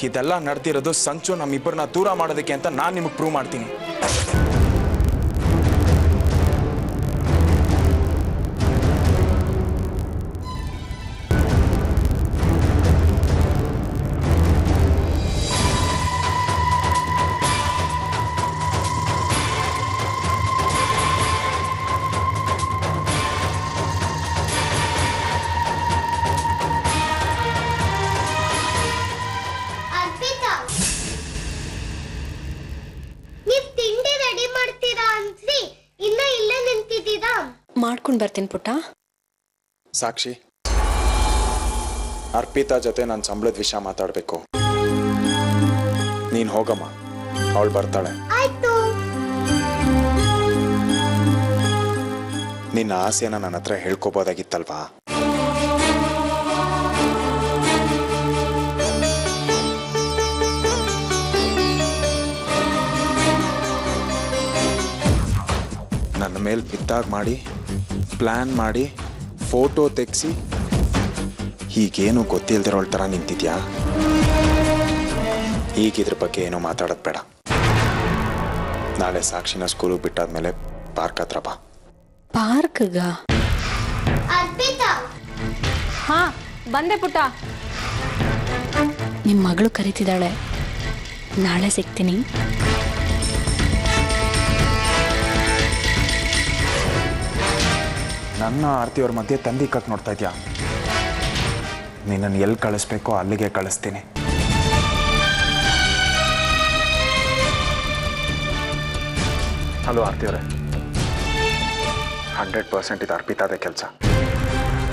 ಇದೆಲ್ಲ ನಡೆದಿರೋದು ಸಂಚು ನಮ್ಮಿಬ್ಬರನ್ನ ದೂರ ಮಾಡೋದಕ್ಕೆ ಅಂತ ನಾನು ನಿಮಗೆ ಪ್ರೂವ್ ಮಾಡ್ತೀನಿ. ಮಾಡ್ಕೊಂಡು ಬರ್ತೀನಿ ಪುಟ್ಟ. ಸಾಕ್ಷಿ, ಅರ್ಪಿತಾ ಜೊತೆ ನನ್ನ ಸಂಬಳದ ವಿಷಯ ಮಾತಾಡಬೇಕು. ನೀನು ಹೋಗಮ್ಮ, ಅವಳು ಬರ್ತಾಳೆ. ನಿನ್ನ ಆಸೆನ ನನ್ನ ಹತ್ರ ಹೇಳ್ಕೋಬೋದಾಗಿತ್ತಲ್ವಾ? ನನ್ನ ಮೇಲೆ ಬಿದ್ದಾಗ ಮಾಡಿ, ಪ್ಲ್ಯಾನ್ ಮಾಡಿ, ಫೋಟೋ ತೆಗೆಸಿ, ಹೀಗೇನು ಗೊತ್ತಿಲ್ದಿರೋಳ ಥರ ನಿಂತಿದ್ಯಾ? ಈಗ ಇದ್ರ ಬಗ್ಗೆ ಏನೋ ಮಾತಾಡೋದು ಬೇಡ. ನಾಳೆ ಸಾಕ್ಷಿನ ಸ್ಕೂಲಿಗೆ ಬಿಟ್ಟಾದ್ಮೇಲೆ ಪಾರ್ಕ್ ಹತ್ರ ಬಾ. ಪಾರ್ಕ್ಗ? ಹಾ, ಬಂದೆ ಪುಟ್ಟ. ನಿಮ್ಮ ಮಗಳು ಕರೀತಿದ್ದಾಳೆ, ನಾಳೆ ಸಿಗ್ತೀನಿ. ನನ್ನ ಆರ್ತಿಯವ್ರ ಮಧ್ಯೆ ತಂದಿ ಕತ್ ನೋಡ್ತಾ ಇದ್ಯಾ? ನಿನ್ನನ್ನು ಎಲ್ಲಿ ಕಳಿಸ್ಬೇಕೋ ಅಲ್ಲಿಗೆ ಕಳಿಸ್ತೀನಿ. ಹಲೋ ಆರ್ತಿಯವರೇ, 100% ಇದು ಅರ್ಪಿತಾದ ಕೆಲಸ.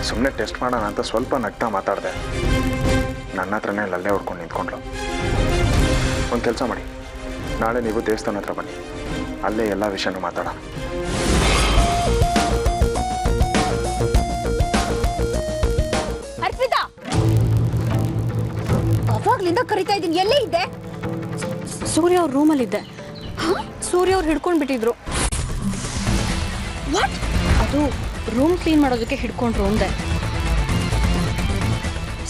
ಸುಮ್ಮನೆ ಟೆಸ್ಟ್ ಮಾಡೋಣ ಅಂತ ಸ್ವಲ್ಪ ನಗ್ತಾ ಮಾತಾಡಿದೆ. ನನ್ನ ಹತ್ರನೇ ಅಲ್ಲೇ ಹೊಡ್ಕೊಂಡು ನಿಂತ್ಕೊಂಡ್ಲು. ಒಂದು ಕೆಲಸ ಮಾಡಿ, ನಾಳೆ ನೀವು ದೇವಸ್ಥಾನ ಹತ್ರ ಬನ್ನಿ, ಅಲ್ಲೇ ಎಲ್ಲ ವಿಷಯನೂ ಮಾತಾಡೋಣ. ಅವಾಗ್ಲಿಂದ ಕರಿತಾ ಇದ್ದೀನಿ, ಎಲ್ಲೇ ಇದ್ದೆ? ಸೂರ್ಯ ಅವ್ರ ರೂಮಲ್ಲಿದ್ದೆ. ಸೂರ್ಯ ಅವ್ರು ಹಿಡ್ಕೊಂಡು ಬಿಟ್ಟಿದ್ರು. ಅದು ರೂಮ್ ಕ್ಲೀನ್ ಮಾಡೋದಕ್ಕೆ ಹಿಡ್ಕೊಂಡ್ರು ಅಂದೆ.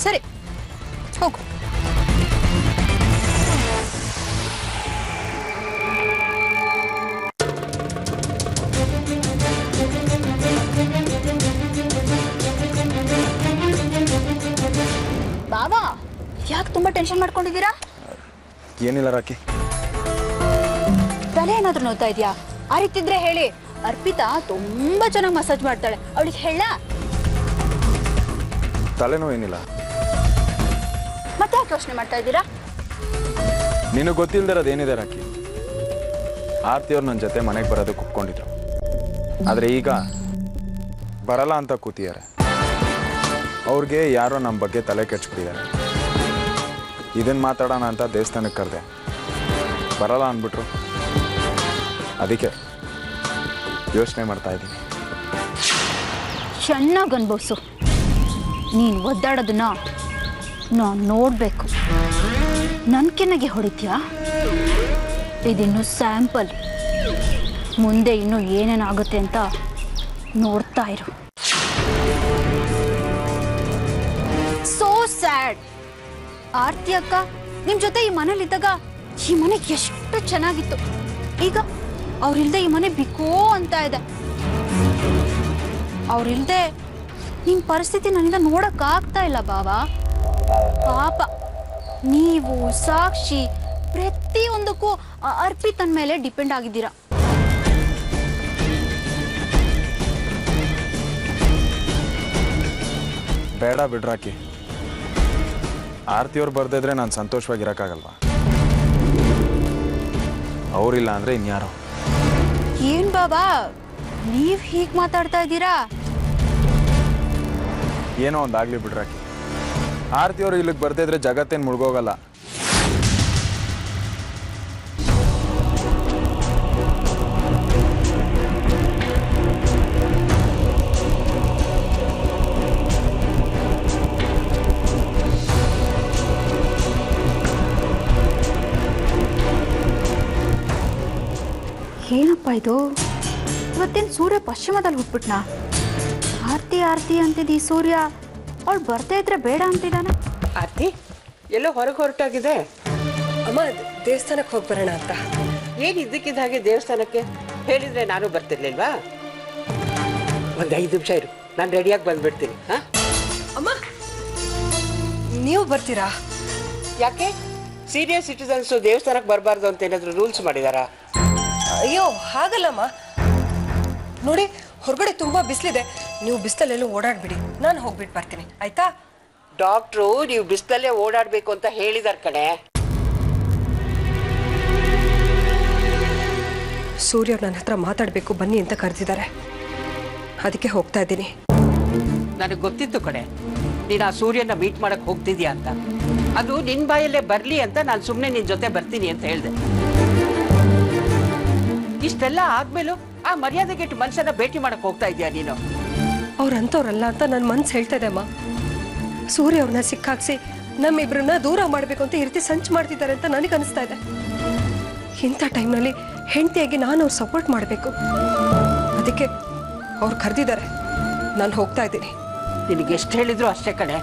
ಸರಿ, ಹೋಗು. ಬಾಬಾ, ಯಾಕೆ ತುಂಬಾ ಟೆನ್ಷನ್ ಮಾಡ್ಕೊಂಡಿದ್ದೀರಾ? ಏನಿಲ್ಲ ರಾಕಿ. ತಲೆ ಏನಾದ್ರೂ ನೋಡ್ತಾ ಇದೆಯಾ? ಅರಿತಿದ್ರೆ ಹೇಳಿ. ಅರ್ಪಿತಾ ತುಂಬಾ ಚೆನ್ನಾಗಿ ಮಸಾಜ್ ಮಾಡ್ತಾಳೆ, ಅವಳಿಗೆ ಹೇಳ. ತಲೆನೋ ಏನಿಲ್ಲ. ಮತ್ತೆ ಯಾಕೆ ಯೋಚನೆ ಮಾಡ್ತಾ ಇದ್ದೀರಾ? ನಿನಗೆ ಗೊತ್ತಿಲ್ದಿರೋದು ಏನಿದೆ ರಾಕಿ? ಆರ್ತಿಯವ್ರು ನನ್ನ ಜೊತೆ ಮನೆಗೆ ಬರೋದಕ್ಕೆ ಒಪ್ಕೊಂಡಿದ್ರು. ಆದರೆ ಈಗ ಬರಲ್ಲ ಅಂತ ಕೂತಿದ್ದಾರೆ. ಅವ್ರಿಗೆ ಯಾರೋ ನಮ್ಮ ಬಗ್ಗೆ ತಲೆ ಕೆಡ್ಸ್ಬಿಟ್ಟಿದ್ದಾರೆ. ಇದನ್ನು ಮಾತಾಡೋಣ ಅಂತ ದೇವಸ್ಥಾನಕ್ಕೆ ಕರೆದೆ, ಬರಲ್ಲ ಅಂದ್ಬಿಟ್ರು. ಅದಕ್ಕೆ ಯೋಚನೆ ಮಾಡ್ತಾ ಇದ್ದೀನಿ. ಚೆನ್ನಾಗಿ ಅನ್ಭವಿಸು. ನೀನು ಒದ್ದಾಡೋದನ್ನ ನಾನು ನೋಡಬೇಕು. ನನ್ನ ಕೆನ್ನೆಗೆ ಹೊಡಿತೀಯಾ? ಇದಿನ್ನು ಸ್ಯಾಂಪಲ್. ಮುಂದೆ ಇನ್ನೂ ಏನೇನಾಗುತ್ತೆ ಅಂತ ನೋಡ್ತಾ ಇರು. So sad. ಆರ್ತಿ ಅಕ್ಕ ನಿಮ್ ಜೊತೆ ಈ ಮನೇಲಿದ್ದಾಗ ಈ ಮನೆ ಎಷ್ಟು ಚೆನ್ನಾಗಿತ್ತು. ಈಗ ಅವ್ರಿಲ್ದೆ ಈ ಮನೆ ಬಿಕೋ ಅಂತ ಇದೆ. ಅವ್ರಿಲ್ದೆ ನಿಮ್ ಪರಿಸ್ಥಿತಿ ನನ್ನಿಂದ ನೋಡಕ್ ಆಗ್ತಾ ಇಲ್ಲ ಬಾವಾ. ಪಾಪ ನೀವು, ಸಾಕ್ಷಿ, ಪ್ರತಿಯೊಂದಕ್ಕೂ ಅರ್ಪಿತನ್ ಮೇಲೆ ಡಿಪೆಂಡ್ ಆಗಿದ್ದೀರಾ. ಬೇಡ ಬಿಡ್ರಾಕಿ. ಆರ್ತಿಯವ್ರು ಬರ್ದಿದ್ರೆ ನಾನು ಸಂತೋಷವಾಗಿರೋಕ್ಕಾಗಲ್ವಾ? ಅವರಿಲ್ಲ ಅಂದರೆ ಇನ್ಯಾರೋ. ಏನ್ ಬಾಬಾ ನೀವ್ ಹೀಗೆ ಮಾತಾಡ್ತಾ ಇದ್ದೀರಾ? ಏನೋ ಒಂದಾಗ್ಲಿ ಬಿಡ್ರಾಕಿ. ಆರ್ತಿಯವರು ಇಲ್ಲಿಗೆ ಬರ್ದಿದ್ರೆ ಜಗತ್ತೇನು ಮುಳುಗೋಗಲ್ಲ. ಏನಪ್ಪ ಇದು? ಇವತ್ತೇನು ಸೂರ್ಯ ಪಶ್ಚಿಮದಲ್ಲಿ ಹುಟ್ಬಿಟ್ನಾ? ಆರ್ತಿ ಆರ್ತಿ ಅಂತಿದ್ದ ಈ ಸೂರ್ಯ ಅವಳು ಬರ್ತಾ ಇದ್ರೆ ಬೇಡ ಅಂತಿದ್ದಾನೆ. ಆರ್ತಿ, ಎಲ್ಲೋ ಹೊರಗೆ ಹೊರಟಾಗಿದೆ. ಅಮ್ಮ ದೇವಸ್ಥಾನಕ್ಕೆ ಹೋಗಿ ಬರೋಣ ಅಂತ. ಏನು ಇದ್ದಕ್ಕಿದ್ದ ಹಾಗೆ ದೇವಸ್ಥಾನಕ್ಕೆ ಹೇಳಿದ್ರೆ ನಾನು ಬರ್ತಿರ್ಲಿಲ್ವಾ? ಒಂದು 5 ನಿಮಿಷ ಇರು, ನಾನು ರೆಡಿಯಾಗಿ ಬಂದ್ಬಿಡ್ತೀನಿ. ಹಾಂ ಅಮ್ಮ ನೀವು ಬರ್ತೀರಾ? ಯಾಕೆ ಸೀನಿಯರ್ ಸಿಟಿಸನ್ಸು ದೇವಸ್ಥಾನಕ್ಕೆ ಬರಬಾರ್ದು ಅಂತ ಏನಾದರೂ ರೂಲ್ಸ್ ಮಾಡಿದಾರಾ? ಅಯ್ಯೋ ಹಾಗಲ್ಲಮ್ಮ, ನೋಡಿ ಹೊರಗಡೆ ತುಂಬಾ ಬಿಸಿಲಿದೆ, ನೀವು ಬಿಸಿಲಲ್ಲೆಲ್ಲೂ ಓಡಾಡ್ಬಿಡಿ, ನಾನು ಹೋಗ್ಬಿಟ್ಟು ಬರ್ತೀನಿ ಆಯ್ತಾ? ಡಾಕ್ಟ್ರು ನೀವು ಬಿಸಿಲಲ್ಲೇ ಓಡಾಡಬೇಕು ಅಂತ ಹೇಳಿದಾರ ಕಣೆ. ಸೂರ್ಯ ನನ್ನ ಹತ್ರ ಮಾತಾಡಬೇಕು ಬನ್ನಿ ಅಂತ ಕರೆದಿದ್ದಾರೆ, ಅದಕ್ಕೆ ಹೋಗ್ತಾ ಇದ್ದೀನಿ. ನನಗೆ ಗೊತ್ತಿತ್ತು ಕಣೆ ನೀನು ಆ ಸೂರ್ಯನ ಮೀಟ್ ಮಾಡಕ್ಕೆ ಹೋಗ್ತಿದ್ಯಾ ಅಂತ. ಅದು ನಿನ್ನ ಬಾಯಲ್ಲೇ ಬರಲಿ ಅಂತ ನಾನು ಸುಮ್ಮನೆ ನಿನ್ನ ಜೊತೆ ಬರ್ತೀನಿ ಅಂತ ಹೇಳಿದೆ. ಇಷ್ಟೆಲ್ಲ ಆದ್ಮೇಲೂ ಆ ಮರ್ಯಾದೆಗೆಟ್ಟು ಮನುಷ್ಯನ ಭೇಟಿ ಮಾಡಕ್ಕೆ ಹೋಗ್ತಾ ಇದೆಯಾ ನೀನು? ಅವ್ರಂತವ್ರಲ್ಲ ಅಂತ ನನ್ನ ಮನ್ಸು ಹೇಳ್ತಾ ಇದೆ ಅಮ್ಮ. ಸೂರ್ಯ ಅವ್ರನ್ನ ಸಿಕ್ಕಾಕ್ಸಿ ನಮ್ಮಿಬ್ರನ್ನ ದೂರ ಮಾಡಬೇಕು ಅಂತ ಈ ರೀತಿ ಸಂಚು ಮಾಡ್ತಿದ್ದಾರೆ ಅಂತ ನನಗೆ ಅನಿಸ್ತಾ ಇದೆ. ಇಂಥ ಟೈಮ್ನಲ್ಲಿ ಹೆಂಡತಿಯಾಗಿ ನಾನು ಅವ್ರು ಸಪೋರ್ಟ್ ಮಾಡಬೇಕು, ಅದಕ್ಕೆ ಅವ್ರು ಕರೆದಿದ್ದಾರೆ, ನಾನು ಹೋಗ್ತಾ ಇದ್ದೀನಿ. ನಿನಗೆ ಎಷ್ಟು ಹೇಳಿದ್ರು ಅಷ್ಟೇ ಕಣೆ.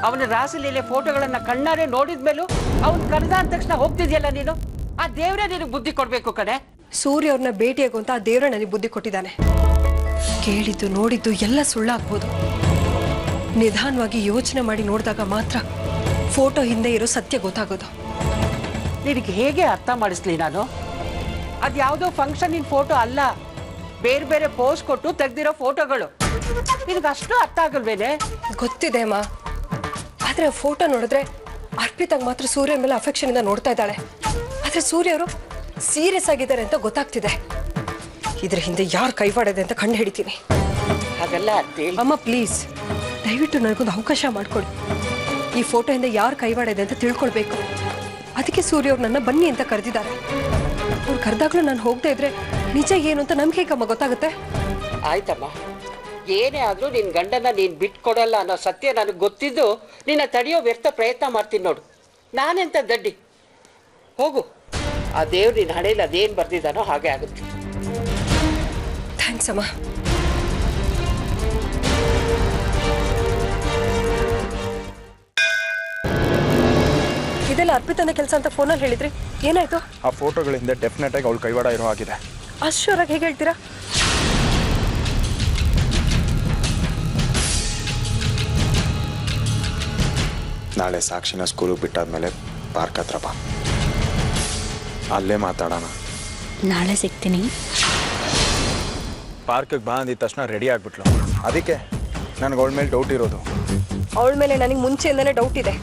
ಅವನ ರಾಸಲೀಲೆ ಫೋಟೋಗಳನ್ನ ಕಣ್ಣಾರೆ ನೋಡಿದ್ಮೇಲೂ ಅವನು ಕರೆದ ಅಂದ ತಕ್ಷಣ ಹೋಗ್ತಿದ್ಯಲ್ಲ ನೀನು. ಆ ದೇವ್ರೇ ನಿನಗೆ ಬುದ್ಧಿ ಕೊಡ್ಬೇಕು ಕಣೆ. ಸೂರ್ಯ ಅವ್ರನ್ನ ಭೇಟಿಯಾಗುವಂತ ಆ ದೇವ್ರ ನನಗೆ ಬುದ್ಧಿ ಕೊಟ್ಟಿದ್ದಾನೆ. ಕೇಳಿದ್ದು ನೋಡಿದ್ದು ಎಲ್ಲ ಸುಳ್ಳಾಗ್ಬೋದು, ನಿಧಾನವಾಗಿ ಯೋಚನೆ ಮಾಡಿ ನೋಡಿದಾಗ ಮಾತ್ರ ಫೋಟೋ ಹಿಂದೆ ಇರೋ ಸತ್ಯ ಗೊತ್ತಾಗೋದು. ನಿನಗೆ ಹೇಗೆ ಅರ್ಥ ಮಾಡಿಸ್ಲಿ ನಾನು? ಅದ್ಯಾವುದೋ ಫಂಕ್ಷನ್ ಇನ್ ಫೋಟೋ ಅಲ್ಲ, ಬೇರೆ ಬೇರೆ ಪೋಸ್ ಕೊಟ್ಟು ತೆಗ್ದಿರೋ ಫೋಟೋಗಳು. ನಿನಗೆ ಅಷ್ಟು ಅರ್ಥ ಆಗಲ್ವೇನೆ? ಗೊತ್ತಿದೆ ಅಮ್ಮ, ಆದ್ರೆ ಫೋಟೋ ನೋಡಿದ್ರೆ ಅರ್ಪಿತಾಗ ಮಾತ್ರ ಸೂರ್ಯ ಮೇಲೆ ಅಫೆಕ್ಷನ್ ಇಂದ ನೋಡ್ತಾ ಇದ್ದಾಳೆ, ಆದ್ರೆ ಸೂರ್ಯ ಅವರು ಸೀರಿಯಸ್ ಆಗಿದ್ದಾರೆ ಅಂತ ಗೊತ್ತಾಗ್ತಿದೆ. ಇದ್ರ ಹಿಂದೆ ಯಾರು ಕೈವಾಡದೆ ಅಂತ ಕಂಡು ಹಿಡಿತೀನಿ. ಹಾಗೆಲ್ಲ ಅಮ್ಮ ಪ್ಲೀಸ್ ದಯವಿಟ್ಟು ನನಗೊಂದು ಅವಕಾಶ ಮಾಡ್ಕೊಡಿ. ಈ ಫೋಟೋ ಹಿಂದೆ ಯಾರು ಕೈವಾಡದೆ ಅಂತ ತಿಳ್ಕೊಳ್ಬೇಕು. ಅದಕ್ಕೆ ಸೂರ್ಯ ಅವ್ರು ನನ್ನ ಬನ್ನಿ ಅಂತ ಕರೆದಿದ್ದಾರೆ. ಅವ್ರು ಕರೆದಾಗ್ಲೂ ನಾನು ಹೋಗದೆ ಇದ್ರೆ ನಿಜ ಏನು ಅಂತ ನಮ್ಗೆ ಹೇಗಮ್ಮ ಗೊತ್ತಾಗುತ್ತೆ? ಆಯ್ತಮ್ಮ, ಏನೇ ಆದ್ರೂ ನಿನ್ ಗಂಡನ ನೀನ್ ಬಿಟ್ಕೊಡಲ್ಲ ಅನ್ನೋ ಸತ್ಯ ನನಗೆ ಗೊತ್ತಿದ್ದು ನಿನ್ನ ತಡೆಯೋ ವ್ಯರ್ಥ ಪ್ರಯತ್ನ ಮಾಡ್ತೀನಿ ನೋಡು. ನಾನೆಂತ ದಡ್ಡಿ? ಹೋಗು, ಆ ದೇವ್ರು ನಿನ್ನ ಹಣೆಯಲ್ಲಿ ಅದೇನು ಬರ್ದಿದ್ದಾನೋ ಹಾಗೆ ಆಗುತ್ತೆ. ಥ್ಯಾಂಕ್ಸ್ ಅಮ್ಮ. ಇದೆಲ್ಲ ಅರ್ಪಿತನ ಕೆಲಸ ಅಂತ ಫೋನಲ್ಲಿ ಹೇಳಿದ್ರಿ, ಏನಾಯ್ತು? ಆ ಫೋಟೋಗಳಿಂದ ಡೆಫಿನೆಟ್ ಆಗಿ ಅವಳು ಕೈವಾಡ ಇರೋ ಹಾಗಿದೆ. ಅಷ್ಟೂರಾಗಿ ಹೇಗೆ ಹೇಳ್ತೀರಾ? ನಾಳೆ ಸಾಕ್ಷಿನ ಸ್ಕೂಲಿಗೆ ಬಿಟ್ಟಾದ್ಮೇಲೆ ಪಾರ್ಕ್ ಹತ್ರ ಬಾ, ಅಲ್ಲೇ ಮಾತಾಡೋಣ. ನಾಳೆ ಸಿಗ್ತೀನಿ. ಪಾರ್ಕಿಗೆ ಬಾ ಅಂದಿದ ತಕ್ಷಣ ರೆಡಿ ಆಗಿಬಿಟ್ಲು, ಅದಕ್ಕೆ ನನಗೆ ಅವಳ ಮೇಲೆ ಡೌಟ್ ಇರೋದು. ಅವಳ ಮೇಲೆ ನನಗೆ ಮುಂಚೆಯಿಂದನೇ ಡೌಟ್ ಇದೆ,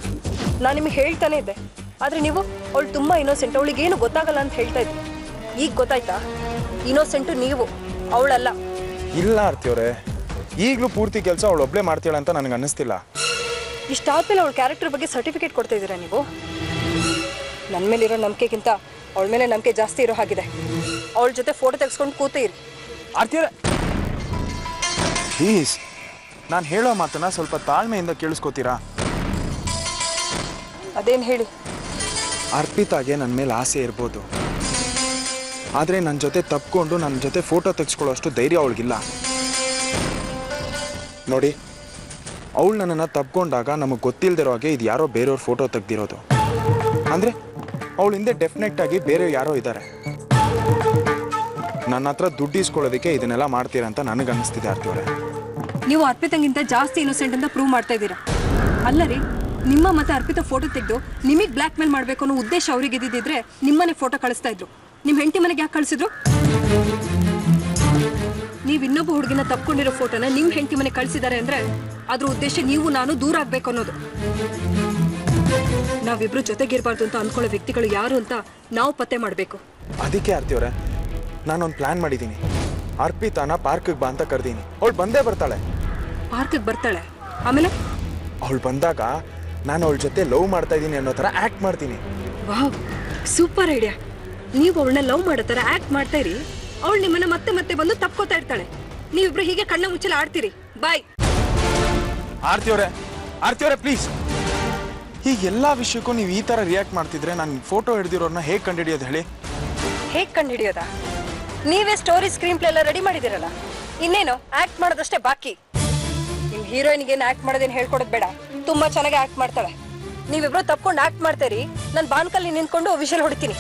ನಾನು ನಿಮಗೆ ಹೇಳ್ತಾನೆ ಇದ್ದೆ. ಆದರೆ ನೀವು ಅವಳು ತುಂಬ ಇನ್ನೋಸೆಂಟ್, ಅವಳಿಗೆ ಏನು ಗೊತ್ತಾಗಲ್ಲ ಅಂತ ಹೇಳ್ತಾ ಇದ್ದೆ. ಈಗ ಗೊತ್ತಾಯ್ತಾ? ಇನ್ನೋಸೆಂಟು ನೀವು, ಅವಳಲ್ಲ. ಇಲ್ಲ ಆರ್ತಿಯವರೇ, ಈಗಲೂ ಪೂರ್ತಿ ಕೆಲಸ ಅವಳು ಒಬ್ಬಳೇ ಮಾಡ್ತಾಳೆ ಅಂತ ನನಗೆ ಅನ್ನಿಸ್ತಿಲ್ಲ. ಇಷ್ಟಾದ್ಮೇಲೆ ಅವಳ ಕ್ಯಾರೆಕ್ಟರ್ ಬಗ್ಗೆ ಸರ್ಟಿಫಿಕೇಟ್ ಕೊಡ್ತಾ ಇದ್ದೀರಾ ನೀವು? ನನ್ನ ಮೇಲಿರೋ ನಂಬಿಕೆಗಿಂತ ಅವಳ ಮೇಲೆ ನಂಬಿಕೆ ಜಾಸ್ತಿ ಇರೋ ಹಾಗಿದೆ. ಅವಳ ಜೊತೆ ಫೋಟೋ ತೆಗೆಸ್ಕೊಂಡು ಕೂತೀರಿ. ಆರ್ತಿಯವರೇ ಪ್ಲೀಸ್, ನಾನು ಹೇಳೋ ಮಾತನ್ನ ಸ್ವಲ್ಪ ತಾಳ್ಮೆಯಿಂದ ಕೇಳಿಸ್ಕೋತೀರಾ? ಅದೇನು ಹೇಳಿ? ಅರ್ಪಿತಾಗೆ ನನ್ನ ಮೇಲೆ ಆಸೆ ಇರ್ಬೋದು, ಆದರೆ ನನ್ನ ಜೊತೆ ತಪ್ಕೊಂಡು ನನ್ನ ಜೊತೆ ಫೋಟೋ ತೆಗೆಸ್ಕೊಳ್ಳೋಷ್ಟು ಧೈರ್ಯ ಅವಳಿಗಿಲ್ಲ. ನೋಡಿ, ಅವಳು ನನ್ನನ್ನು ತಪ್ಕೊಂಡಾಗ ನಮಗೆ ಗೊತ್ತಿಲ್ಲದಿರೋ ಹಾಗೆ ಇದು ಯಾರೋ ಬೇರೆಯವ್ರ ಫೋಟೋ ತೆಗ್ದಿರೋದು. ಅಂದರೆ ಅವಳ ಹಿಂದೆ ಡೆಫಿನೆಟ್ ಆಗಿ ಬೇರೆ ಯಾರೋ ಇದ್ದಾರೆ. ನನ್ನ ಹತ್ರ ದುಡ್ಡು ಇಸ್ಕೊಳ್ಳೋದಕ್ಕೆ ಇದನ್ನೆಲ್ಲ ಮಾಡ್ತೀರಾ ಅಂತ ನನಗೆ ಅನ್ನಿಸ್ತಿದೆ ಆರ್ತಿಯವರೇ. ನೀವು ಅರ್ಪಿತಂಗಿಂತ ಜಾಸ್ತಿ ಇನ್ನೋಸೆಂಟ್ ಅಂತ ಪ್ರೂವ್ ಮಾಡ್ತಾ ಇದ್ದೀರಾ. ಅಲ್ಲ ರೀ, ನಿಮ್ಮ ಮತ್ತೆ ಅರ್ಪಿತ ಫೋಟೋ ತೆಗೆದು ನಿಮಗೆ ಬ್ಲ್ಯಾಕ್ ಮೇಲ್ ಮಾಡಬೇಕು ಅನ್ನೋ ಉದ್ದೇಶ ಅವ್ರಿಗೆ ಇದ್ದಿದ್ರೆ ನಿಮ್ಮನೆ ಫೋಟೋ ಕಳಿಸ್ತಾ ಇದ್ರು. ನಿಮ್ಮ ಹೆಂಡತಿ ಮನೆಗೆ ಯಾಕೆ ಕಳಿಸಿದ್ರು? ನೀವು ಇನ್ನೊಬ್ಬ ಹುಡುಗಿನ ತಪ್ಕೊಂಡಿರೋ ಫೋಟೋನ ನಿಮ್ಮ ಹೆಂಡತಿ ಮನೆಗೆ ಕಳಿಸಿದ್ದಾರೆ ಅಂದ್ರೆ ಅದ್ರ ಉದ್ದೇಶ ನೀವು ನಾನು ದೂರ ಆಗ್ಬೇಕು ಅನ್ನೋದು. ನಾವಿಬ್ರು ಜೊತೆಗಿರ್ಬಾರ್ದು ಅಂತ ಅನ್ಕೊಳ್ಳೋ ವ್ಯಕ್ತಿಗಳು ಯಾರು ಅಂತ ನಾವು ಪತ್ತೆ ಮಾಡಬೇಕು. ಅದಕ್ಕೆ ಆರ್ತಿಯವರೇ ನಾನೊಂದು ಪ್ಲಾನ್ ಮಾಡಿದ್ದೀನಿ. ಅರ್ಪಿತಾನ ಪಾರ್ಕಿಗೆ ಬಾ ಅಂತ ಕರೆದೀನಿ. ಅವಳು ಬಂದೇ ಬರ್ತಾಳೆ. ಪಾರ್ಕಿಗೆ ಬರ್ತಾಳೆ? ಆಮೇಲೆ ಅವಳು ಬಂದಾಗ ನಾನು ಅವಳ ಜೊತೆ ಲವ್ ಮಾಡ್ತಾ ಇದ್ದೀನಿ ಅನ್ನೋ ಥರ ಆ್ಯಕ್ಟ್ ಮಾಡ್ತೀನಿ. Wow, super idea. ನೀವು ಅವಳನ್ನ ಲವ್ ಮಾಡೋ ಥರ ಆ್ಯಕ್ಟ್ ಮಾಡ್ತಾ ಇರಿ, ಅವಳು ನಿಮ್ಮನ್ನ ಮತ್ತೆ ಮತ್ತೆ ಬಂದು ತಪ್ಕೋತಾ ಇರ್ತಾಳೆ. ನೀವಿಬ್ರು ಹೀಗೆ ಕಣ್ಣ ಮುಚ್ಚಲ ಆಡ್ತೀರಿ. ಬಾಯ್. ಆರ್ತಿಯವರೇ ಪ್ಲೀಸ್, ಈ ಎಲ್ಲ ವಿಷಯಕ್ಕೂ ನೀವು ಈ ಥರ ರಿಯಾಕ್ಟ್ ಮಾಡ್ತಿದ್ರೆ ನಾನು ಫೋಟೋ ಹಿಡ್ದಿರೋರನ್ನ ಹೇಗೆ ಕಂಡುಹಿಡಿಯೋದು ಹೇಳಿ? ಹೇಗೆ ಕಂಡುಹಿಡಿಯೋದಾ? ನೀವೇ ಸ್ಟೋರಿ ಸ್ಕ್ರೀನ್ ಪ್ಲೇ ಎಲ್ಲ ರೆಡಿ ಮಾಡಿದಿರಲ್ಲ, ಇನ್ನೇನು ಆಕ್ಟ್ ಮಾಡೋದಷ್ಟೇ ಬಾಕಿ. ನಿಮ್ ಹೀರೋಯಿನ್ಗೆ ಏನು ಆಕ್ಟ್ ಮಾಡೋದೇನು ಹೇಳ್ಕೊಡೋದು ಬೇಡ, ತುಂಬಾ ಚೆನ್ನಾಗಿ ಆಕ್ಟ್ ಮಾಡ್ತಾಳೆ. ನೀವಿಬ್ರು ತಪ್ಕೊಂಡು ಆಕ್ಟ್ ಮಾಡ್ತೀರಿ, ನಾನು ಬಾನ್ಕಲ್ಲಿ ನಿಂತ್ಕೊಂಡು ವಿಷಲ್ ಹೊಡಿತೀನಿ.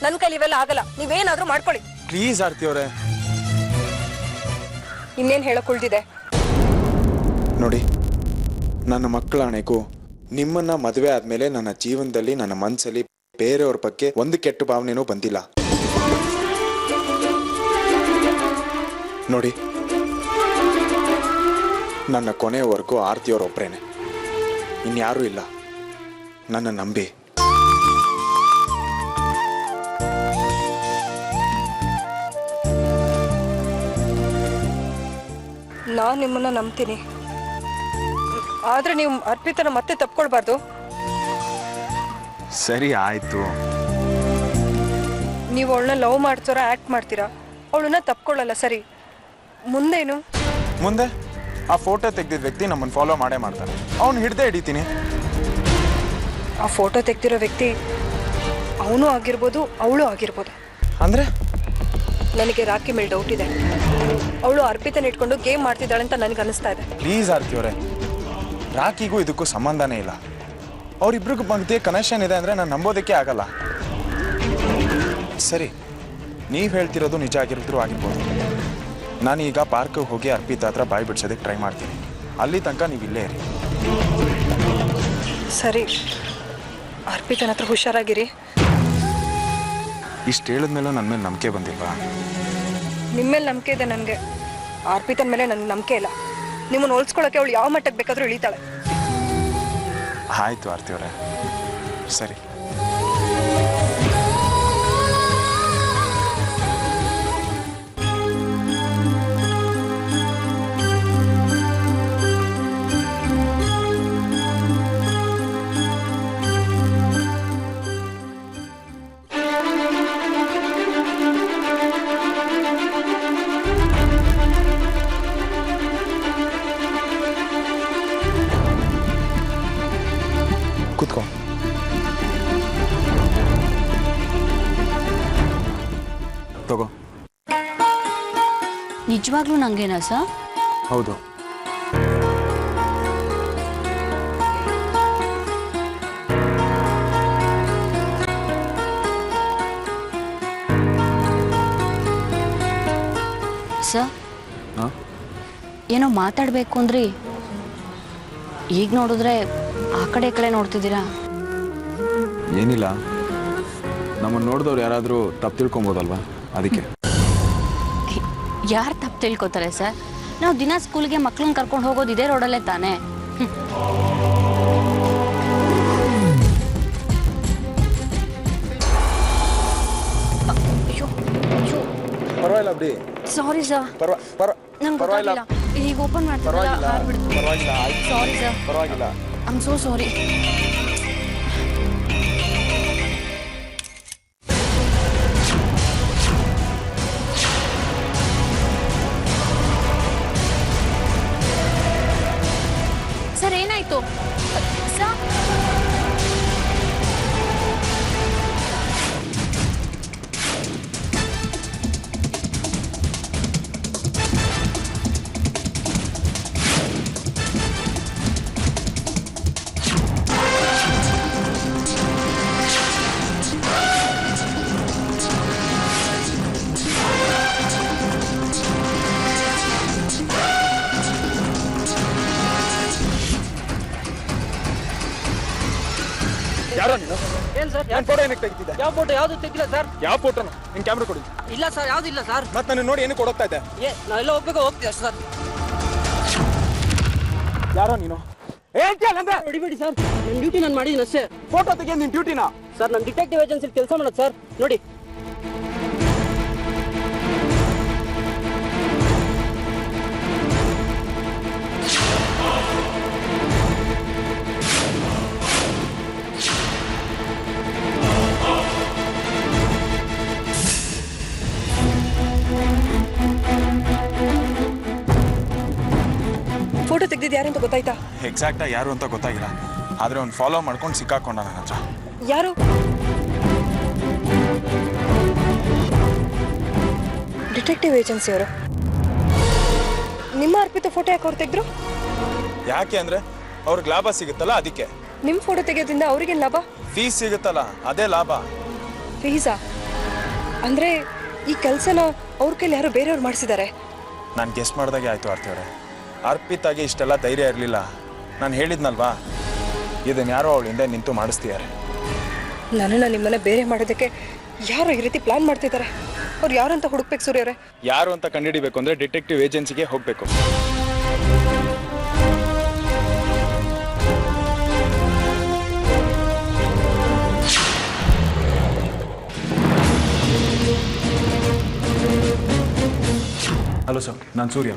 ನನ್ನ ಕೈಲಿ ಇವೆಲ್ಲ ಆಗಲ್ಲ, ನೀವೇನಾದ್ರೂ ಮಾಡ್ಕೊಳ್ಳಿ. ಪ್ಲೀಸ್ ಆರ್ತಿ ಅವರೇ. ಇನ್ನೇನು ಹೇಳಕ್ ಉಳ್ದಿದೆ? ನೋಡಿ, ನನ್ನ ಮಕ್ಕಳ ಆಣೆಗೂ ನಿಮ್ಮನ್ನ ಮದುವೆ ಆದ್ಮೇಲೆ ನನ್ನ ಜೀವನದಲ್ಲಿ ನನ್ನ ಮನಸ್ಸಲ್ಲಿ ಬೇರೆಯವ್ರ ಬಗ್ಗೆ ಒಂದು ಕೆಟ್ಟ ಭಾವನೆನೂ ಬಂದಿಲ್ಲ. ನೋಡಿ, ನನ್ನ ಕೊನೆಯವರೆಗೂ ಆರ್ತಿಯವರೊಬ್ಬರೇನೆ, ಇನ್ಯಾರೂ ಇಲ್ಲ. ನನ್ನ ನಂಬಿ. ನಾನು ನಿಮ್ಮನ್ನ ನಂಬ್ತೀನಿ, ಆದ್ರೆ ನೀವು ಅರ್ಪಿತನ ಮತ್ತೆ ತಪ್ಕೊಳ್ಬಾರ್ದು. ಸರಿ, ಆಯ್ತು. ನೀವು ಅವಳನ್ನ ಲವ್ ಮಾಡ್ತಾರ ಆಕ್ಟ್ ಮಾಡ್ತೀರಾ, ಅವಳನ್ನ ತಪ್ಕೊಳ್ಳಲ್ಲ. ಸರಿ, ಮುಂದೇನು? ಮುಂದೆ ಆ ಫೋಟೋ ತೆಗೆದಿದ್ದ ವ್ಯಕ್ತಿ ನಮ್ಮನ್ನು ಫಾಲೋ ಮಾಡೇ ಮಾಡ್ತಾನೆ. ಅವ್ನು ಹಿಡ್ದೇ ಹಿಡಿತೀನಿ. ಆ ಫೋಟೋ ತೆಗ್ದಿರೋ ವ್ಯಕ್ತಿ ಅವನು ಆಗಿರ್ಬೋದು, ಅವಳು ಆಗಿರ್ಬೋದು. ಅಂದ್ರೆ ನನಗೆ ರಾಕಿ ಮೇಲೆ ಡೌಟ್ ಇದೆ. ಅವಳು ಅರ್ಪಿತನ ಇಟ್ಕೊಂಡು ಗೇಮ್ ಮಾಡ್ತಿದ್ದಾಳೆ ಅಂತ ನನಗೆ ಅನಿಸ್ತಾ ಇದೆ. ಪ್ಲೀಸ್ ಆರ್ತಿ ಅವರೇ, ರಾಕಿಗೂ ಇದಕ್ಕೂ ಸಂಬಂಧನೇ ಇಲ್ಲ. ಅವರಿಬ್ರಿಗೂ ಮಧ್ಯೆ ಕನೆಕ್ಷನ್ ಇದೆ ಅಂದರೆ ನಾನು ನಂಬೋದಕ್ಕೆ ಆಗಲ್ಲ. ಸರಿ, ನೀವು ಹೇಳ್ತಿರೋದು ನಿಜ ಆಗಿರ್ಬೋದು. ನಾನೀಗ ಪಾರ್ಕ್ಗೆ ಹೋಗಿ ಅರ್ಪಿತ ಹತ್ರ ಬಾಯಿ ಬಿಡ್ಸೋದಕ್ಕೆ ಟ್ರೈ ಮಾಡ್ತೀನಿ. ಅಲ್ಲಿ ತನಕ ನೀವು ಇಲ್ಲೇ ಇರಿ. ಸರಿ, ಅರ್ಪಿತನ ಹತ್ರ ಹುಷಾರಾಗಿರಿ. ಇಷ್ಟು ಹೇಳಿದ್ಮೇಲೂ ನನ್ನ ಮೇಲೆ ನಂಬಿಕೆ ಬಂದಿಲ್ವಾ? ನಿಮ್ಮ ಮೇಲೆ ನಂಬಿಕೆ ಇದೆ ನನಗೆ, ಅರ್ಪಿತನ ಮೇಲೆ ನನಗೆ ನಂಬಿಕೆ ಇಲ್ಲ. ನಿಮ್ಮನ್ನು ಹೋಲ್ಸ್ಕೊಳ್ಳೋಕೆ ಅವಳು ಯಾವ ಮಟ್ಟಕ್ಕೆ ಬೇಕಾದರೂ ಇಳಿತಾಳೆ. ಆಯಿತು ಆರ್ತಿ ಅವರೇ, ಸರಿ. ಕೂತ್ಕೋ. ತಗೋ. ನಿಜವಾಗ್ಲೂ ನಂಗೇನಾ ಸರ್? ಹೌದು. ಸರ್, ಏನೋ ಮಾತಾಡಬೇಕು ಅಂದ್ರಿ, ಈಗ ನೋಡಿದ್ರೆ ಆ ಕಡೆ ನೋಡ್ತಿದ್ದೀರಾ? ಏನಿಲ್ಲ, ನಮ್ಮನ್ನು ನೋಡಿದವ್ರು ಯಾರಾದರೂ ತಪ್ಪು ತಿಳ್ಕೊಬೋದಲ್ವಾ, ಅದಕ್ಕೆ. ಯಾರು ತಪ್ಪು ತಿಳ್ಕೊತಾರೆ ಸರ್? ನಾವು ದಿನ ಸ್ಕೂಲ್ಗೆ ಮಕ್ಳನ್ನ ಕರ್ಕೊಂಡು ಹೋಗೋದು ಇದೇ ರೋಡಲ್ಲೇ ತಾನೇ. ಪರವಾಗಿಲ್ಲ ಬಿಡಿ. ಸಾರಿ ಸರ್, ನಂಗೆ ಗೊತ್ತಾಗಿಲ್ಲ. ಈಗ ಓಪನ್ ಮಾಡ್ತಿರಲ್ಲ. ಸಾರಿ ಸರ್, ಪರವಾಗಿಲ್ಲ. I am so sorry. Sir, ಏನಾಯ್ತು ಸರ್? ಯಾರೋ ನೀನು? ಏನ್ ಸರ್? ನನ್ನ ಫೋಟೋ ಏನಕ್ಕೆ ತೆಗಿತಿದ್ದೆ? ಯಾವ ಫೋಟೋ? ಯಾವ್ದು ತೆಗಿಲ್ಲ ಸರ್. ಯಾವ ಫೋಟೋನು? ನಿನ್ ಕ್ಯಾಮ್ರಾ ಕೊಡಿ. ಇಲ್ಲ ಸರ್, ಯಾವ್ದು ಇಲ್ಲ ಸರ್. ಮತ್ತೆ ನನ್ನ ನೋಡಿ ಏನಕ್ಕೆ ಕೊಡೋಗ್ತಾ ಇದ್ದೆ? ನಾವೆಲ್ಲ ಹೋಗ್ತೀವಿ ಸರ್. ಯಾರೋ ನೀನು? ಹೊಡಿಬೇಡಿ ಸರ್, ನನ್ನ ಡ್ಯೂಟಿ ನಾನು ಮಾಡಿದ್ದೀನಿ ಅಷ್ಟೇ. ಫೋಟೋ ತೆಗಿಯ ನಿನ್ ಡ್ಯೂಟಿನ? ಸರ್, ನಾನು ಡಿಟೆಕ್ಟಿವ್ ಏಜೆನ್ಸಿ ಕೆಲಸ ಮಾಡೋದು ಸರ್. ನೋಡಿ. ಫೋಟೋ ತೆಗ್ದಿದ್ದು ಯಾರು ಅಂತ ಗೊತ್ತಾಯ್ತಾ? ಎಕ್ಸಾಕ್ಟ್ ಆಗಿ ಯಾರು ಅಂತ ಗೊತ್ತಾಗಿಲ್ಲ, ಆದ್ರೆ ಅವ್ನು ಫಾಲೋ ಮಾಡ್ಕೊಂಡು ಸಿಕ್ಕಾಕೊಂಡ ನನ್ನ ಹತ್ರ. ಯಾರು? ಡಿಟೆಕ್ಟಿವ್ ಏಜೆನ್ಸಿ ಅವರು. ನಿಮ್ಮ ಅರ್ಪಿತ ಫೋಟೋ ಯಾಕೆ ಅವ್ರು ತೆಗೆದ್ರು? ಯಾಕೆ ಅಂದ್ರೆ ಅವ್ರಿಗೆ ಲಾಭ ಸಿಗುತ್ತಲ್ಲ, ಅದಕ್ಕೆ. ನಿಮ್ಮ ಫೋಟೋ ತೆಗೆಯೋದ್ರಿಂದ ಅವ್ರಿಗೇನು ಲಾಭ? ಫೀಸ್ ಸಿಗುತ್ತಲ್ಲ, ಅದೇ ಲಾಭ. ಫೀಸಾ? ಅಂದರೆ ಈ ಕೆಲಸನ ಅವ್ರ ಕೈಲಿ ಯಾರು ಬೇರೆಯವ್ರು ಮಾಡಿಸಿದ್ದಾರೆ? ನಾನು ಗೆಸ್ಟ್ ಮಾಡಿದಾಗೆ ಆಯಿತು ಆರ್ತಿ ಅವರೇ. ಅರ್ಪಿತಾಗೆ ಇಷ್ಟೆಲ್ಲ ಧೈರ್ಯ ಇರಲಿಲ್ಲ. ನಾನು ಹೇಳಿದ್ನಲ್ವಾ, ಇದನ್ನು ಯಾರೋ ಅವಳ ಹಿಂದೆ ನಿಂತು ಮಾಡಿಸ್ತಿದ್ದಾರೆ. ನನ್ನನ್ನು ನಿಮ್ಮನ್ನ ಬೇರೆ ಮಾಡೋದಕ್ಕೆ ಯಾರು ಈ ರೀತಿ ಪ್ಲಾನ್ ಮಾಡ್ತಿದ್ದಾರೆ? ಅವ್ರು ಯಾರು ಅಂತ ಹುಡುಕ್ಬೇಕು ಸೂರ್ಯ ಅವರೇ. ಯಾರು ಅಂತ ಕಂಡುಹಿಡಿಬೇಕು ಅಂದರೆ ಡಿಟೆಕ್ಟಿವ್ ಏಜೆನ್ಸಿಗೆ ಹೋಗಬೇಕು. ಹಲೋ ಸರ್, ನಾನು ಸೂರ್ಯ.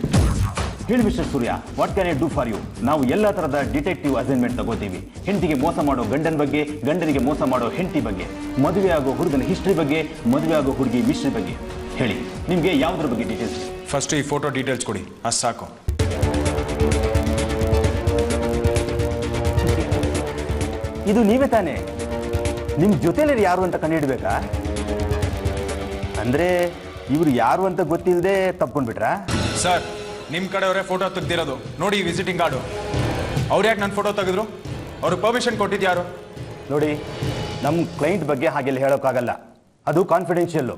ಹೇಳಿ mister Surya, what can I do for you? ನಾವು ಎಲ್ಲ ಥರದ ಡಿಟೆಕ್ಟಿವ್ ಅಸೈನ್ಮೆಂಟ್ ತಗೋತೀವಿ. ಹೆಂಡತಿಗೆ ಮೋಸ ಮಾಡೋ ಗಂಡನ ಬಗ್ಗೆ, ಗಂಡನಿಗೆ ಮೋಸ ಮಾಡೋ ಹೆಂಡತಿ ಬಗ್ಗೆ, ಮದುವೆ ಆಗೋ ಹುಡುಗನ ಹಿಸ್ಟ್ರಿ ಬಗ್ಗೆ, ಮದುವೆ ಆಗೋ ಹುಡುಗಿ ಮಿಸ್ಟ್ರಿ ಬಗ್ಗೆ. ಹೇಳಿ, ನಿಮಗೆ ಯಾವುದ್ರ ಬಗ್ಗೆ ಡೀಟೇಲ್ಸ್? ಫಸ್ಟ್ ಈ ಫೋಟೋ ಡೀಟೇಲ್ಸ್ ಕೊಡಿ, ಅಷ್ಟು ಸಾಕು. ಇದು ನೀವೇ ತಾನೇ? ನಿಮ್ಮ ಜೊತೆಲಿ ಯಾರು ಅಂತ ಕಂಡುಹಿಡ್ಬೇಕಾ? ಅಂದರೆ ಇವರು ಯಾರು ಅಂತ ಗೊತ್ತಿಲ್ಲದೆ ತಪ್ಕೊಂಡ್ಬಿಟ್ರಾ? ಸರ್, ನಿಮ್ಮ ಕಡೆಯವರೇ ಫೋಟೋ ತೆಗ್ದಿರೋದು ನೋಡಿ, ವಿಸಿಟಿಂಗ್ ಕಾರ್ಡು. ಅವ್ರು ಯಾಕೆ ನನ್ನ ಫೋಟೋ ತೆಗೆದ್ರು? ಅವ್ರಿಗೆ ಪರ್ಮಿಷನ್ ಕೊಟ್ಟಿದ್ದು ಯಾರು? ನೋಡಿ, ನಮ್ಮ ಕ್ಲೈಂಟ್ ಬಗ್ಗೆ ಹಾಗೆಲ್ಲ ಹೇಳೋಕ್ಕಾಗಲ್ಲ, ಅದು ಕಾನ್ಫಿಡೆನ್ಷಿಯಲ್ಲು.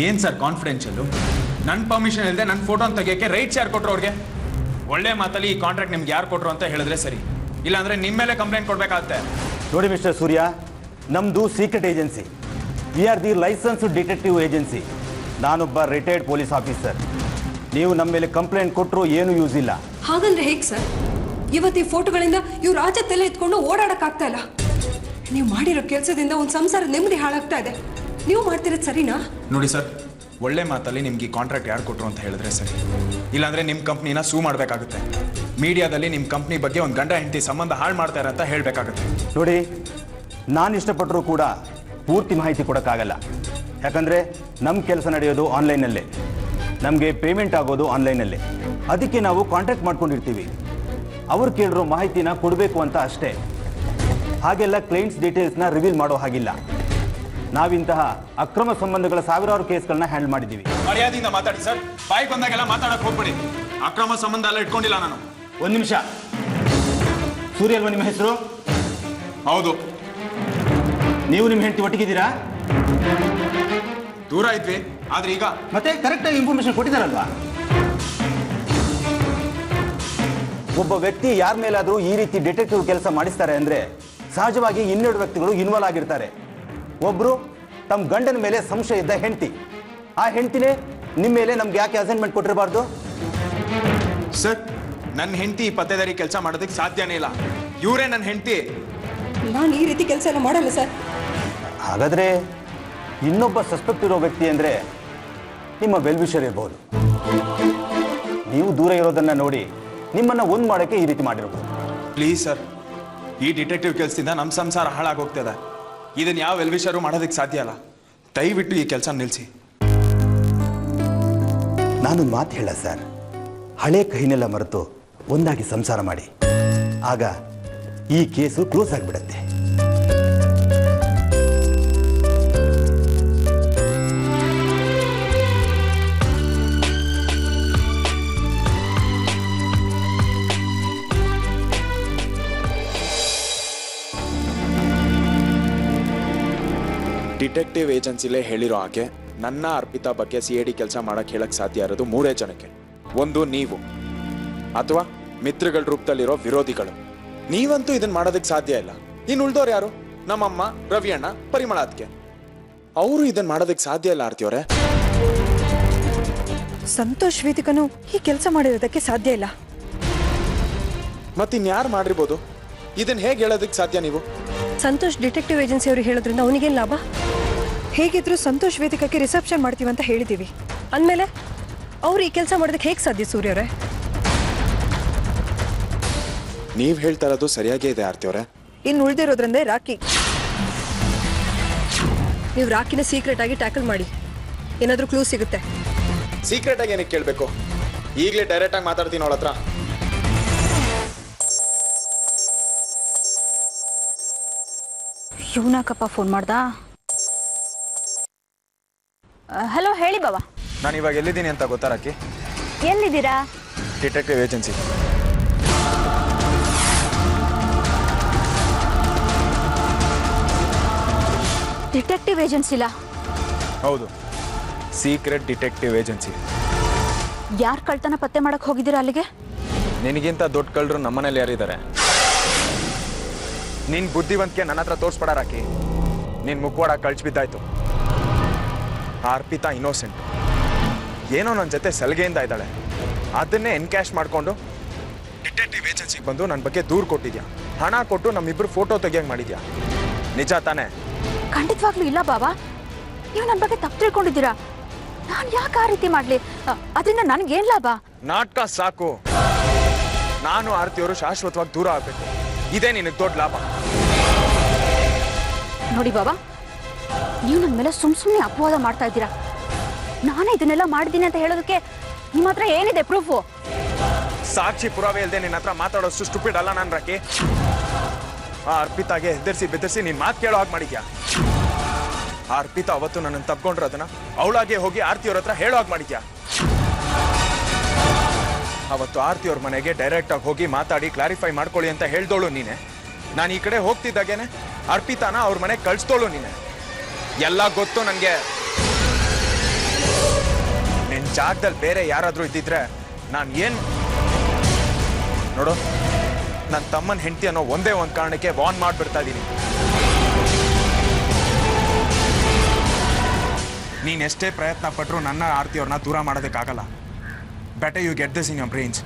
ಏನು ಸರ್ ಕಾನ್ಫಿಡೆನ್ಷಿಯಲ್ಲು? ನನ್ನ ಪರ್ಮಿಷನ್ ಇಲ್ಲದೆ ನನ್ನ ಫೋಟೋ ತೆಗಿಯೋಕ್ಕೆ ರೈಟ್ಸ್ ಯಾರು ಕೊಟ್ಟರು ಅವ್ರಿಗೆ? ಒಳ್ಳೆ ಮಾತಲ್ಲಿ ಈ ಕಾಂಟ್ರಾಕ್ಟ್ ನಿಮ್ಗೆ ಯಾರು ಕೊಟ್ಟರು ಅಂತ ಹೇಳಿದ್ರೆ ಸರಿ, ಇಲ್ಲಾಂದರೆ ನಿಮ್ಮ ಮೇಲೆ ಕಂಪ್ಲೇಂಟ್ ಕೊಡಬೇಕಾಗತ್ತೆ. ನೋಡಿ ಮಿಸ್ಟರ್ ಸೂರ್ಯ, ನಮ್ಮದು secret agency. We are the licensed detective agency. ನಾನೊಬ್ಬ ರಿಟೈರ್ಡ್ ಪೊಲೀಸ್ ಆಫೀಸರ್. ನೀವು ನಮ್ಮ ಮೇಲೆ ಕಂಪ್ಲೇಂಟ್ ಕೊಟ್ಟರು ಏನೂ ಯೂಸ್ ಇಲ್ಲ. ಹಾಗಂದ್ರೆ ಹೇಗೆ ಸರ್? ಇವತ್ತು ಈ ಫೋಟೋಗಳಿಂದ ಇವ್ರು ರಾಜ್ಯ ತಲೆ ಎತ್ಕೊಂಡು ಓಡಾಡಕ್ಕಾಗ್ತಾ ಇಲ್ಲ. ನೀವು ಮಾಡಿರೋ ಕೆಲಸದಿಂದ ಒಂದು ಸಂಸಾರ ನೆಮ್ಮದಿ ಹಾಳಾಗ್ತಾ ಇದೆ. ನೀವು ಮಾಡ್ತಿರೋದು ಸರಿನಾ? ನೋಡಿ ಸರ್, ಒಳ್ಳೆ ಮಾತಲ್ಲಿ ನಿಮ್ಗೆ ಈ ಕಾಂಟ್ರಾಕ್ಟ್ ಯಾರು ಕೊಟ್ಟರು ಅಂತ ಹೇಳಿದ್ರೆ ಸರಿ, ಇಲ್ಲಾಂದರೆ ನಿಮ್ಮ ಕಂಪ್ನಿನ ಸೂ ಮಾಡಬೇಕಾಗುತ್ತೆ. ಮೀಡಿಯಾದಲ್ಲಿ ನಿಮ್ಮ ಕಂಪ್ನಿ ಬಗ್ಗೆ ಒಂದು ಗಂಡ ಹೆಂಡತಿ ಸಂಬಂಧ ಹಾಳು ಮಾಡ್ತಾರೆ ಅಂತ ಹೇಳಬೇಕಾಗುತ್ತೆ. ನೋಡಿ, ನಾನು ಇಷ್ಟಪಟ್ಟರೂ ಕೂಡ ಪೂರ್ತಿ ಮಾಹಿತಿ ಕೊಡೋಕ್ಕಾಗಲ್ಲ. ಯಾಕಂದರೆ ನಮ್ಮ ಕೆಲಸ ನಡೆಯೋದು ಆನ್ಲೈನಲ್ಲೇ, ನಮಗೆ ಪೇಮೆಂಟ್ ಆಗೋದು ಆನ್ಲೈನಲ್ಲೇ. ಅದಕ್ಕೆ ನಾವು ಕಾಂಟ್ಯಾಕ್ಟ್ ಮಾಡ್ಕೊಂಡಿರ್ತೀವಿ. ಅವ್ರು ಕೇಳಿರೋ ಮಾಹಿತಿನ ಕೊಡಬೇಕು ಅಂತ ಅಷ್ಟೇ. ಹಾಗೆಲ್ಲ ಕ್ಲೈಂಟ್ಸ್ ಡೀಟೇಲ್ಸ್ನ ರಿವೀಲ್ ಮಾಡೋ ಹಾಗಿಲ್ಲ. ನಾವಿಂತಹ ಅಕ್ರಮ ಸಂಬಂಧಗಳ ಸಾವಿರಾರು ಕೇಸ್ಗಳನ್ನ ಹ್ಯಾಂಡಲ್ ಮಾಡಿದ್ದೀವಿ. ಮರ್ಯಾದೆಯಿಂದ ಮಾತಾಡಿ ಸರ್, ಬಾಯಿ ಬಂದಾಗೆಲ್ಲ ಮಾತಾಡಕ್ಕೆ ಹೋಗ್ಬೇಡಿ. ಅಕ್ರಮ ಸಂಬಂಧ ಎಲ್ಲ ಇಟ್ಕೊಂಡಿಲ್ಲ ನಾನು. ಒಂದು ನಿಮಿಷ. ಸೂರ್ಯ ಅಲ್ವಾ ನಿಮ್ಮ ಹೆಸರು? ಹೌದು. ನೀವು ನಿಮ್ಮ ಹೆಂಡತಿ ಒಟ್ಟಿಗಿದ್ದೀರಾ? ದೂರ ಇದ್ವಿ, ಆದ್ರೆ ಈಗ ಮತ್ತೆ ಕರೆಕ್ಟಾಗಿ ಇನ್ಫಾರ್ಮೇಶನ್ ಕೊಟ್ಟಿದ್ದಾರಲ್ವಾ? ಒಬ್ಬ ವ್ಯಕ್ತಿ ಯಾರ ಮೇಲಾದರೂ ಈ ರೀತಿ ಡಿಟೆಕ್ಟಿವ್ ಕೆಲಸ ಮಾಡಿಸ್ತಾರೆ ಅಂದರೆ ಸಹಜವಾಗಿ ಇನ್ನೆರಡು ವ್ಯಕ್ತಿಗಳು ಇನ್ವಾಲ್ವ್ ಆಗಿರ್ತಾರೆ. ಒಬ್ಬರು ತಮ್ಮ ಗಂಡನ ಮೇಲೆ ಸಂಶಯ ಇದ್ದ ಹೆಂಡತಿ. ಆ ಹೆಂಡತಿನೇ ನಿಮ್ಮ ಮೇಲೆ ನಮ್ಗೆ ಯಾಕೆ ಅಸೈನ್ಮೆಂಟ್ ಕೊಟ್ಟಿರಬಾರ್ದು? ಸರ್, ನನ್ನ ಹೆಂಡತಿ ಈ ಪತ್ತೇದಾರಿ ಕೆಲಸ ಮಾಡೋದಕ್ಕೆ ಸಾಧ್ಯನೇ ಇಲ್ಲ. ಇವರೇ ನನ್ನ ಹೆಂಡತಿ. ನಾನು ಈ ರೀತಿ ಕೆಲಸ ಎಲ್ಲ ಮಾಡಲ್ಲ ಸರ್. ಹಾಗಾದರೆ ಇನ್ನೊಬ್ಬ ಸಸ್ಪೆಕ್ಟ್ ಇರೋ ವ್ಯಕ್ತಿ ಅಂದರೆ ನಿಮ್ಮ ವೆಲ್ವಿಷರ್ ಇರ್ಬೋದು. ನೀವು ದೂರ ಇರೋದನ್ನು ನೋಡಿ ನಿಮ್ಮನ್ನು ಒಂದು ಮಾಡೋಕ್ಕೆ ಈ ರೀತಿ ಮಾಡಿರ್ಬೋದು. ಪ್ಲೀಸ್ ಸರ್, ಈ ಡಿಟೆಕ್ಟಿವ್ ಕೆಲಸದಿಂದ ನಮ್ಮ ಸಂಸಾರ ಹಾಳಾಗೋಗ್ತದೆ. ಇದನ್ನು ಯಾವ ವೆಲ್ವಿಷರು ಮಾಡೋದಕ್ಕೆ ಸಾಧ್ಯ ಅಲ್ಲ. ದಯವಿಟ್ಟು ಈ ಕೆಲಸ ನಿಲ್ಲಿಸಿ. ನಾನು ಮಾತು ಹೇಳ ಸರ್, ಹಳೆ ಕಹಿನೆಲ್ಲ ಮರೆತು ಒಂದಾಗಿ ಸಂಸಾರ ಮಾಡಿ, ಆಗ ಈ ಕೇಸು ಕ್ಲೋಸ್ ಆಗಿಬಿಡತ್ತೆ. ಡಿಟೆಕ್ಟಿವ್ ಏಜೆನ್ಸಿಲೇ ಹೇಳಿರೋ ಹಾಗೆ ನನ್ನ ಅರ್ಪಿತಾ ಬಗ್ಗೆ CID ಕೆಲಸ ಮಾಡಕ್ಕೆ ಹೇಳಕ್ಕೆ ಸಾಧ್ಯ ಇರೋದು 3 ಜನಕ್ಕೆ. ಒಂದು ನೀವು, ಅಥವಾ ಮಿತ್ರಗಳ ರೂಪದಲ್ಲಿರೋ ವಿರೋಧಿಗಳು. ನೀವಂತೂ ಇದನ್ನ ಮಾಡೋದಕ್ಕೆ ಸಾಧ್ಯ ಇಲ್ಲ. ಇನ್ನು ಉಳ್ದೋರು ಯಾರು? ನಮ್ಮಮ್ಮ, ರವಿಯಣ್ಣ, ಪರಿಮಳ ಅದ್ಕೆ. ಅವರು ಇದನ್ನ ಮಾಡೋದಕ್ಕೆ ಸಾಧ್ಯ ಇಲ್ಲ ಆರ್ತಿಯವರೇ. ಸಂತೋಷ್ ವೇದಿಕನು ಈ ಕೆಲಸ ಮಾಡಿರೋದಕ್ಕೆ ಸಾಧ್ಯ ಇಲ್ಲ. ಮತ್ತಿನ್ಯಾರು ಮಾಡಿರ್ಬೋದು? ಇದನ್ನ ಹೇಗೆ ಹೇಳೋದಕ್ಕೆ ಸಾಧ್ಯ ನೀವು? ಸಂತೋಷ್ ಡಿಟೆಕ್ಟಿವ್ ಏಜೆನ್ಸಿ ಅವರು ಹೇಳೋದ್ರಿಂದ ಅವನಿಗೇನು ಲಾಭ? ಹೇಗಿದ್ರು ಸಂತೋಷ್ ವೇದಿಕಕ್ಕೆ ರಿಸೆಪ್ಷನ್ ಮಾಡ್ತೀವಿ ಅಂತ ಹೇಳಿದ್ದೀವಿ ಅಂದಮೇಲೆ ಅವ್ರು ಈ ಕೆಲಸ ಮಾಡೋದಕ್ಕೆ ಹೇಗೆ ಸಾಧ್ಯ ಸೂರ್ಯ ಅವರೇ? ನೀವು ಹೇಳ್ತಾ ಇರೋದು ಸರಿಯಾಗೇ ಇದೆ ಆರ್ತಿಯವರೇ. ಇನ್ನು ಉಳಿದಿರೋದ್ರಂದ್ರೆ ರಾಕಿ. ನೀವು ರಾಕಿನ ಸೀಕ್ರೆಟ್ ಆಗಿ ಟ್ಯಾಕಲ್ ಮಾಡಿ, ಏನಾದರೂ ಕ್ಲೂ ಸಿಗುತ್ತೆ. ಸೀಕ್ರೆಟ್ ಆಗಿ ಏನಕ್ಕೆ ಕೇಳಬೇಕು? ಈಗಲೇ ಡೈರೆಕ್ಟ್ ಆಗಿ ಮಾತಾಡ್ತೀನಿ ಅವಳ ಹತ್ರ. ಇವನಾಕಪ್ಪ ಫೋನ್ ಮಾಡ್ದ? ಹಲೋ, ಹೇಳಿ ಬಾಬಾ. ನಾನು ಇವಾಗ ಎಲ್ಲಿದ್ದೀನಿ ಅಂತ ಗೊತ್ತಾ ರಾಕಿ? ಎಲ್ಲಿದ್ದೀರಾ? Detective agency. ಡಿಟೆಕ್ಟಿವ್ ಏಜೆನ್ಸಿಲ? ಹೌದು, ಸೀಕ್ರೆಟ್ ಡಿಟೆಕ್ಟಿವ್ ಏಜೆನ್ಸಿ. ಯಾರು ಕಳ್ತನ ಪತ್ತೆ ಮಾಡಕ್ ಹೋಗಿದ್ದೀರಾ ಅಲ್ಲಿಗೆ? ನಿನಗಿಂತ ದೊಡ್ಡ ಕಳ್ಳರು ನಮ್ಮನೇಲಿ ಯಾರಿದ್ದಾರೆ? ನಿನ್ ಬುದ್ಧಿವಂತಿಕೆ ನನ್ನ ಹತ್ರ ತೋರಿಸ್ಬೇಡ ರಾಕಿ. ನಿನ್ ಮುಖವಾಡ ಕಳ್ಸಿಬಿದ್ದಾಯ್ತು. ಅರ್ಪಿತಾ ಇನ್ನೋಸೆಂಟ್, ಏನೋ ನನ್ನ ಜೊತೆ ಸಲಿಗೆಯಿಂದ ಇದ್ದಾಳೆ. ಅದನ್ನೇ ಎನ್ಕ್ಯಾಶ್ ಮಾಡಿಕೊಂಡು ಡಿಟೆಕ್ಟಿವ್ ಏಜೆನ್ಸಿಗೆ ಬಂದು ನನ್ನ ಬಗ್ಗೆ ದೂರು ಕೊಟ್ಟಿದ್ಯಾ. ಹಣ ಕೊಟ್ಟು ನಮ್ಮಿಬ್ರು ಫೋಟೋ ತೆಗಿಯಂಗೆ ಮಾಡಿದ್ಯಾ. ನಿಜ ತಾನೇ? ಖಂಡಿತವಾಗ್ಲೂ ಇಲ್ಲ ಬಾಬಾ. ನೀವು ನನ್ನ ಬಗ್ಗೆ ತಪ್ಪು ತಿಳ್ಕೊಂಡಿದ್ದೀರಾ. ನಾನು ಯಾಕೆ ಆ ರೀತಿ ಮಾಡ್ಲಿ? ಅದರಿಂದ ನನಗೇನ್ ಲಾಭ? ನಾಟಕ ಸಾಕು. ನಾನು ಆರ್ತಿಯವರು ಶಾಶ್ವತವಾಗಿ ದೂರ ಆಗ್ಬೇಕು. ಇದೇ ನಿನಗೆ ದೊಡ್ಡ ಲಾಭ. ನೋಡಿ ಬಾಬಾ, ನೀವು ನನ್ನ ಮೇಲೆ ಸುಮ್ಮನೆ ಅಪವಾದ ಮಾಡ್ತಾ ಇದ್ದೀರಾ. ನಾನೇ ಇದನ್ನೆಲ್ಲ ಮಾಡಿದ್ದೀನಿ ಅಂತ ಹೇಳೋದಕ್ಕೆ ನಿಮ್ಮ ಹತ್ರ ಏನಿದೆ ಪ್ರೂಫು? ಸಾಕ್ಷಿ ಪುರಾವೆ ಇಲ್ಲದೆ ನಿನ್ನ ಹತ್ರ ಮಾತಾಡೋಷ್ಟು ಸ್ಟುಪಿಡ್ ಅಲ್ಲ ನಾನು ರಾಕಿ. ಆ ಅರ್ಪಿತಾಗೆ ಹೆದರ್ಸಿ ಬೆದರ್ಸಿ ನೀನು ಮಾತು ಕೇಳೋ ಹಾಗೆ ಮಾಡಿದ್ಯಾ. ಆ ಅರ್ಪಿತಾ ಅವತ್ತು ನನ್ನನ್ನು ತಪ್ಕೊಂಡ್ರೆ ಅದನ್ನ ಅವಳಾಗೆ ಹೋಗಿ ಆರ್ತಿಯವ್ರ ಹತ್ರ ಹೇಳೋ ಹಾಗೆ ಮಾಡಿದ್ಯಾ. ಅವತ್ತು ಆರ್ತಿಯವ್ರ ಮನೆಗೆ ಡೈರೆಕ್ಟಾಗಿ ಹೋಗಿ ಮಾತಾಡಿ ಕ್ಲಾರಿಫೈ ಮಾಡ್ಕೊಳ್ಳಿ ಅಂತ ಹೇಳ್ದೋಳು ನೀನೆ. ನಾನು ಈ ಕಡೆ ಹೋಗ್ತಿದ್ದಾಗೇನೆ ಅರ್ಪಿತಾನ ಅವ್ರ ಮನೆಗೆ ಕಳಿಸ್ದೋಳು ನೀನೆ. ಎಲ್ಲ ಗೊತ್ತು ನನಗೆ. ನಿನ್ನ ಜಾಗದಲ್ಲಿ ಬೇರೆ ಯಾರಾದರೂ ಇದ್ದಿದ್ರೆ ನಾನು ಏನು ನೋಡು, ನನ್ನ ತಮ್ಮನ ಹೆಂಡತಿ ಅನ್ನೋ ಒಂದೇ ಒಂದು ಕಾರಣಕ್ಕೆ ವಾರ್ನ್ ಮಾಡಿಬಿಡ್ತಾ ಇದ್ದೀನಿ. ನೀನು ಎಷ್ಟೇ ಪ್ರಯತ್ನ ಪಟ್ಟರು ನನ್ನ ಆರ್ತಿಯವ್ರನ್ನ ದೂರ ಮಾಡೋದಕ್ಕಾಗಲ್ಲ. Better you get this in your brains.